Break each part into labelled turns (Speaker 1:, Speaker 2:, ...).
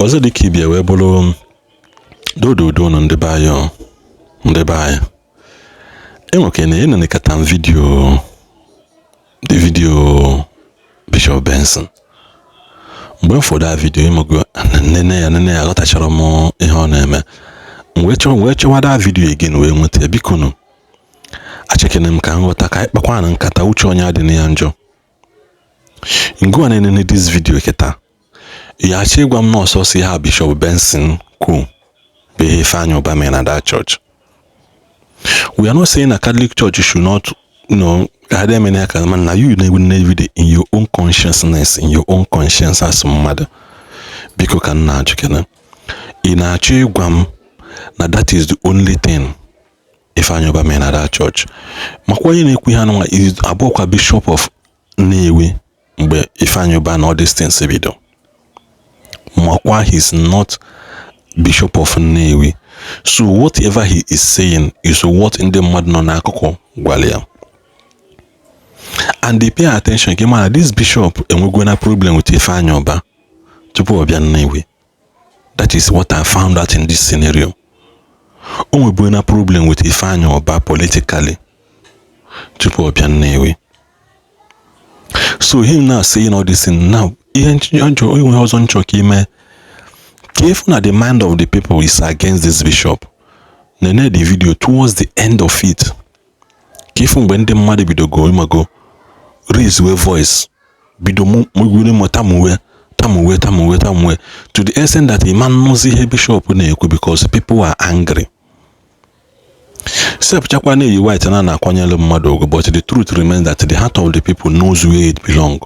Speaker 1: ọzọ dị ka ibia wee bụrụ dododo na ndị bayo ndị bayo enweke na ene nekata video Bishop Benson mgbe mfoda video imago nene ya aghọtachara m ihe ọ na-eme wee chọwada video again wee nweta biko nụ achekene m ka nghọta ka ịkpakwa na nkata uche onye adị na ya njọ ngwa nene this video keta ya achị ịgwa m n'ọsọ si ha Bishop Benson kwu be Ifeanyi Ubah in that church. We are not saying a Catholic church should not, you know, you in your own consciousness, in your own conscience as mother. Because can na in a church, that is the only thing Ifeanyi Ubah in that church. Makwayi Nekwihanwa is a bishop of Newe, but Ifeanyi Ubah and all these things we do. Makwa is not Bishop of Newe. So whatever he is saying is what in the modern akoko gwalia. And they pay attention. This bishop and we're going to problem with Ifeanyi Ubah to put Newe. That is what I found out in this scenario. We're going to problem with Ifeanyi Ubah politically to put Newe. So him now saying all this thing now. If not the mind of the people is against this bishop, then the video towards the end of it. If when the mother bido go raise your voice, bido tamuwe to the extent that the man knows the bishop because people are angry. But the truth remains that the heart of the people knows where it belongs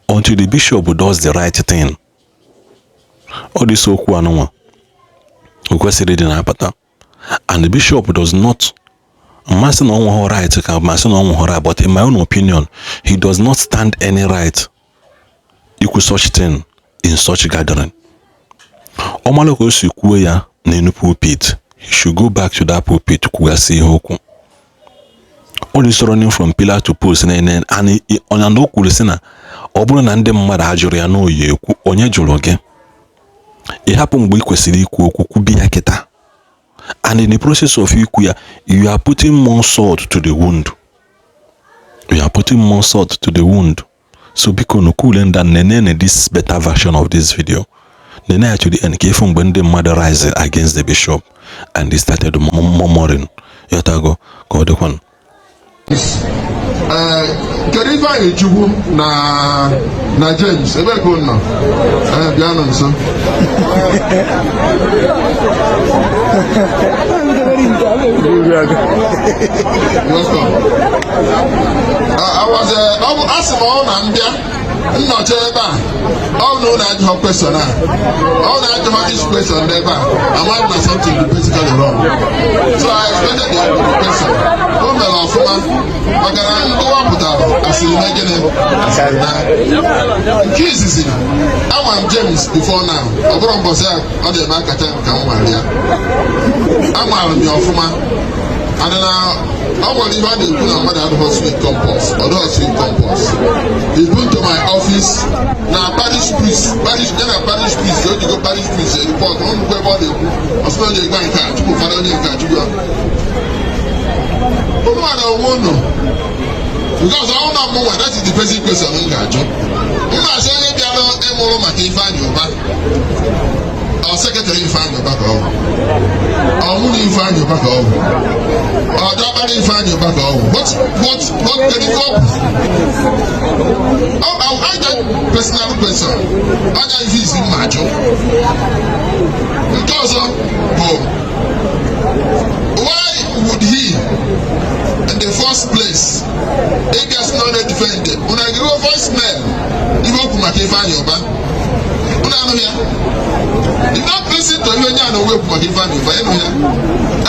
Speaker 1: until the bishop does the right thing. All this okwu anụnwa requested in apata, and the bishop does not master no right but in my own opinion he does not stand any right equal such thing in such gathering. Omaloko si kwuo ya n'enu pulpit, he should go back to that pulpit to kwugasi ihe okwu. All this running from pillar to post and on an okwu si na ọ bụrụ na ndị mmadụ ajụrụ ya n'oyi ekwu onye jụrụ gị. It happened mgbe kwesịrị ikwu okwu kwubi ya kịta, and in the process of ikwu ya you are putting more salt to the wound. So because no cool and then this better version of this video then actually and came from when the mother rise against the bishop and they started murmuring yatago go the one
Speaker 2: Ifeanyi Chukwu na James ebe ko nọ bịa nọ nso. I was asị m ọ na mbịa nnọchi ebe a ọ na ụlọ ajụjụ question a ọ na-ajụjụ this question ebe a amaghị na something is basically wrong, so I expected the question o mere ọfụma maka na ndị wapụtara asịrị na gịnị asịrị na nke izizi ama m James before now ọ bụrụ mbọsị ọ dị eme akacha ka m nwara ya amaara m ya ọfụma adịna ọ gwara ihe a na-ekwu na mmadụ adịghị sweet compost ọ dịghị sweet compost. He's been to my office na parish priest o ji go parish priest report ọnụkwu ebe ọ na-ekwu ọsụna onye gba nke a tupu ụfọdụ onye nke a chukwu unu mara onwe unu because ọ na mụnwa that is the basic question m ga-ajụ. M na-asị onye bịara ịmụrụ maka Ifeanyi Ubah ọ sekretary Ifeanyi Ubah ka ọ bụ ọ nwunye Ifeanyi Ubah ka ọ bụ ọ dọkpara Ifeanyi Ubah ka ọ bụ what kedu ife ọ bụ. I got personal question anya ife isi mma ajụ. Nke ọzọ bụ why would he in the first place he gets not defended when I give a voicemail ife okwu maka Ifeanyi Ubah una anụ ya you not listen to ihe onye a na-owe okwu maka Ifeanyi Ubah enu ya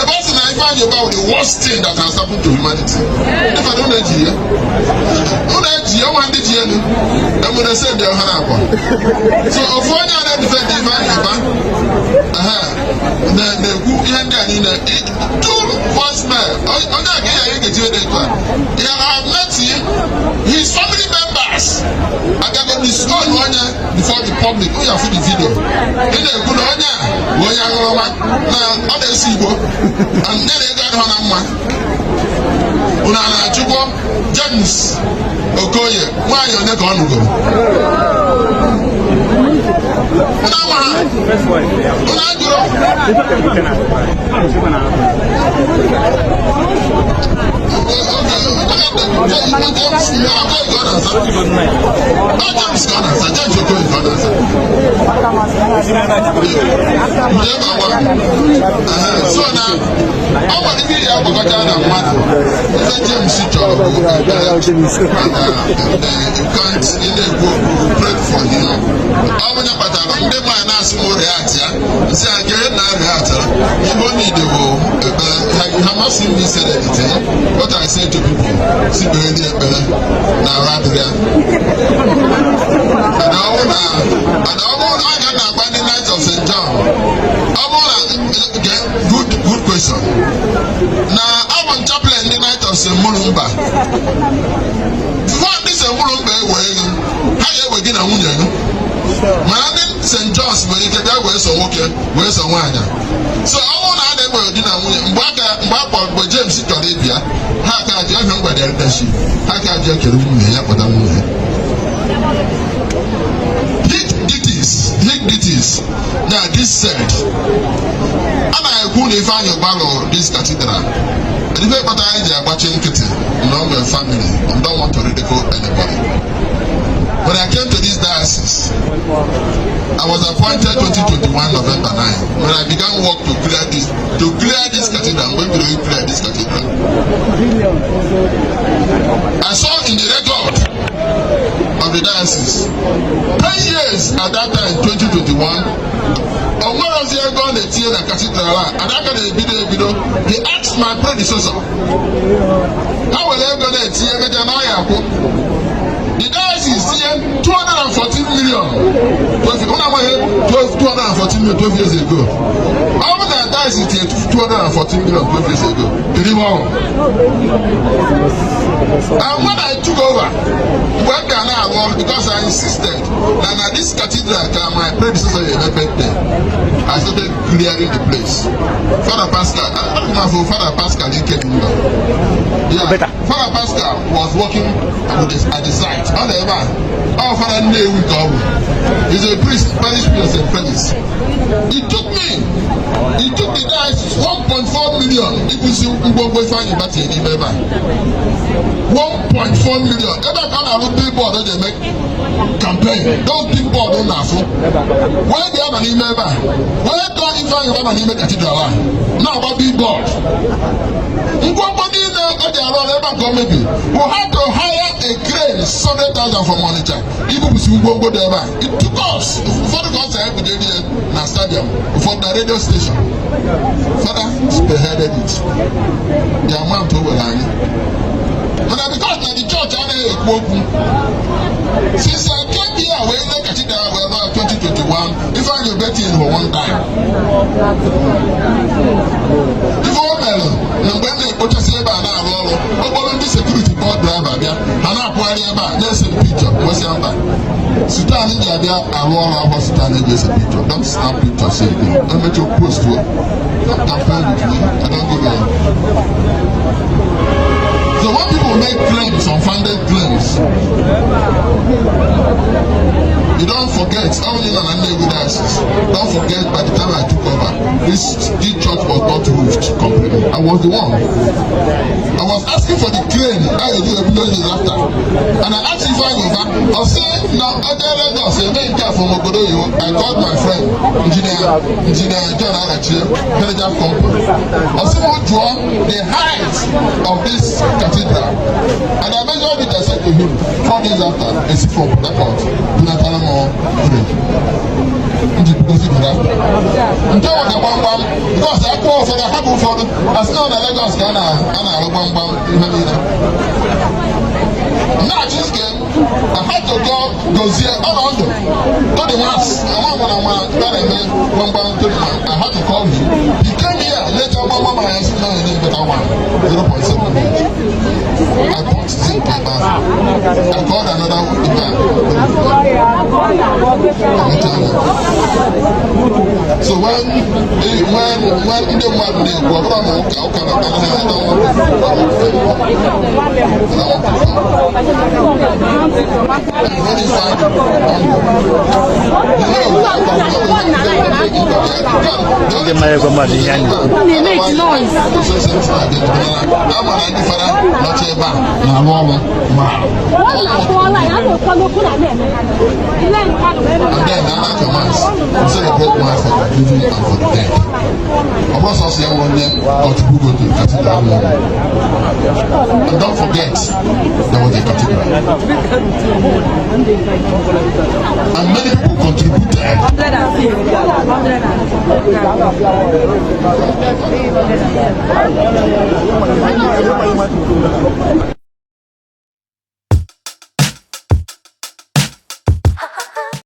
Speaker 2: ebe ọ sị na Ifeanyi Ubah the worst thing that has happened to humanity. If I don't eji ya nwa ndị ji elu emere se ndị ọha na-akwa so ofu onye a na-edefend Ifeanyi Ubah na-ekwu ihe ndị a niile voicemail onye a ga-eya ihe ga-eji ede etu a ya have met his family members agago disown onye before the public onye afụ the video ị na-ekwu na onye aṅụrụma na ọ na-esi Igbo ndị na-ego adịghọ na mma unu a na-achụkwo James Okoye nwaanyị one ka ọ nụgoro unu ama ha unu ajụrụ so na ọ nwere ike ya agbakọta na mmadụ ife James chọrọ bụ na-ekwu pray for him. Ọ bụ ya kpatara ndị mmanya na-asị m react ya si a gee na react Igbo niile bụ you have not seen me say anything. What I say to people, si bere ndị ekpere na arụ adịrị ya and ọ bụrụ na a ga na-agba ndị Knights of St. John ọ bụrụ na good question na abụ m chaplain ndị Knights of St. Mulumba before ndị St. Mulumba ewe ego ha ga-ewe gị na nwunye gị mana ndị St. John's nwere ike bịa wee so nwoke wee so nwaanyị so ọ bụrụ na a na-ewe di na nwunye mgbe James chọrọ ịbịa ha aka ajụ ahịa mgbede eredashi ha aka ajụ ekere nwunye ya kpọta nwunye dignities na this said a na-ekwu na Ifeanyi Ubah lụrụ this cathedral and ife kpatara anyị ji agbachi nkịtị na ọ nwere family and don't want to ridicule anybody. When I came to this diocese, I was appointed 2021 November 9 when I began work to clear this cathedral. I'm going to clear this cathedral. I saw in the record of the diocese 10 years at that time, 2021. On one of the ago the na cathedral and I got a video. He asked my predecessor, how will I go to the diocese here 214 million 214 million 12 years ago. How many diocese here 214 million 12 years ago? And when I took over, when can I work because I insisted that at this cathedral my predecessor elected there, I started clearing the place. Father Pascal, Father Pascal in Kenya. Yeah, Father Pascal was working at the site. However, our Father knew we go. He's a priest, parish priest and priest. He took the diocese 1.4 million. If you see we find you back in Ibeba. 1.4 million. Every time I look billboard, they make campaign. Those billboards don't have. Where they have an Ibeba? Where don't you find an Ibeba cathedral? Now about billboard. Nobody maybe we had to hire a crane 700,000 for monitor. Even if we go there, it took us before the concert every day in a stadium for the radio station. Father spearheaded it. The amount over line. But because the church had a quote. Since I came here, we look at it about 2021. If I bet in for one time. Before Melon, when they put us here by now, the security board driver there, and I put here by there's a picture. What's your number? Sutan in the idea, I roll over Sutan and there's a picture. Don't snap picture, say it. Don't make your post to it. I'm fine with me. I don't go there. So when people make claims, unfounded claims, you don't forget, only on a neighborhood diocese, don't forget by the time I took over, this church was not roofed completely. I was the one. I was asking for the crane, how you do a million years after. And I asked Ifeanyi Ubah, I said, now, I say, make care from Obodoyo. I called my friend, engineer John Arachi, manager of company. I said, what draw the height of this cathedral? And I measured it, I said to him, 4 days after, I see from that part, do not tell him more. Until the one, because I call for the happen for them, as long as Lagos can, and I now this game, I had to go see around them. To the mass, I had to call him. He came here later, Mama, I said, no, you need better one. 0.7 minutes. I bought I called another Imam. So when the man go from celebrate life for the living and for the dead. Of course, also one day, or people go to the cathedral. And don't forget, there was a cathedral. And many people contributed.